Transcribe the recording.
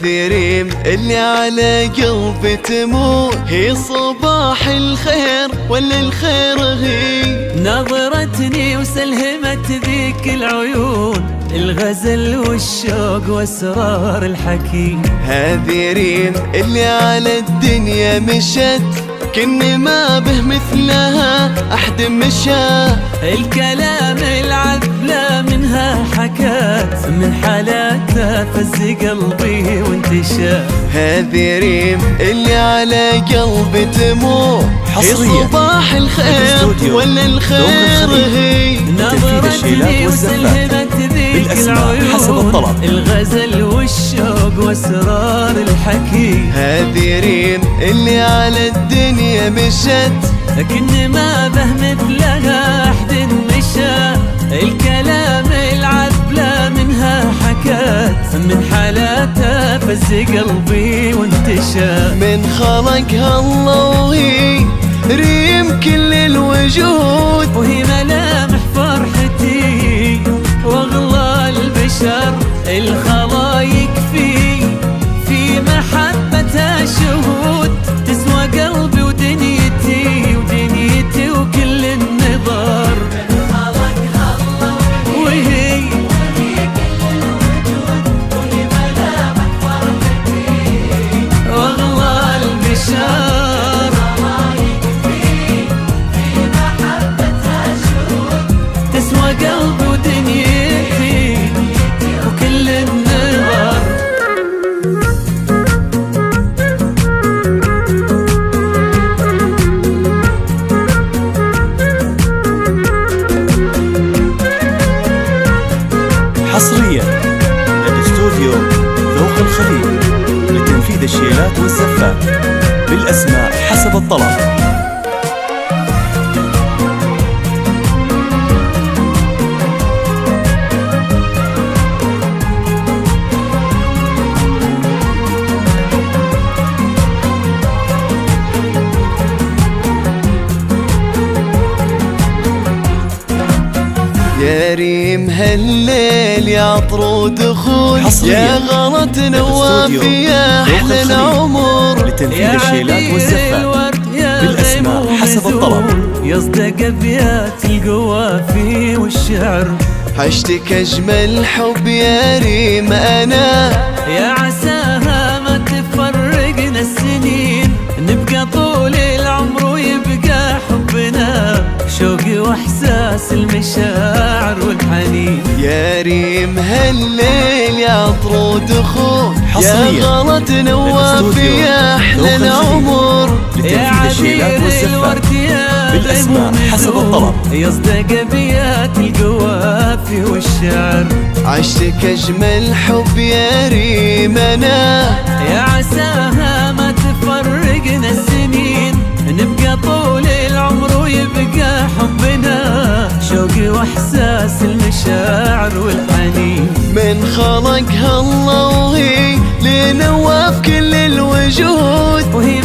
هذه ريم اللي على قلبي تمور، هي صباح الخير ولا الخير هي؟ نظرتني وسلهمت ذيك العيون، الغزل والشوق واسرار الحكي. هذه ريم اللي على الدنيا مشت، كن ما به مثلها أحد مشى. الكلام العذب لا منها حكات، من حالاتها فز قلبي وانتشى. هذه ريم اللي على قلبي تمور، هي صباح الخير ولا الخير هي؟ نظرتني وسلهمت ذيك العيون، الغزل والشوق واسرار الحكي. هذه ريم اللي على الدنيا مشت، لكن ما به مثلها أحد مشى. الكلام العذب لا منها حكات، من حالاتها فز قلبي وانتشى. من خلقها الله وهي ريم كل الوجود، وهي ملامح فرحتي واغلى البشر. الخلايق في محبتها شهود، تسوى قلبي ودنيتي وكل النظر. وهي واغلى البشر، تسوى قلبي ودنيتي وكل النظر. حصريا لدى استوديو ذوق الخليل لتنفيذ الشيلات والزفات بالأسماء حسب الطلب. يا ريم هالليل يا عطر دخول، يا غلط نوافي يا أحلى العمر. لتنفيذ الشيلات والزفات بالأسماء حسب الطلب. يصدق أبيات القوافي والشعر، عشتك أجمل حب يا ريم أنا، يا عساها ما تفرقنا السنين، نبقى طول العمر ويبقى حبنا، شوقي واحساس المشاعر والحنين. يا ريم هالليل يا عطر دخول، يا غلط نوافي يا أحلى العمر. يا عبير الورد يا بالأسماء حسب الطلب. يصدق أبيات القوافي والشعر، عشتك أجمل حب يا ريم أنا، يا عساها ما تفرقنا السنين، نبقى طول العمر ويبقى حبنا، شوقي واحساس المشاعر والحنين. من خلقها الله وهي لنواف كل الوجود، وهي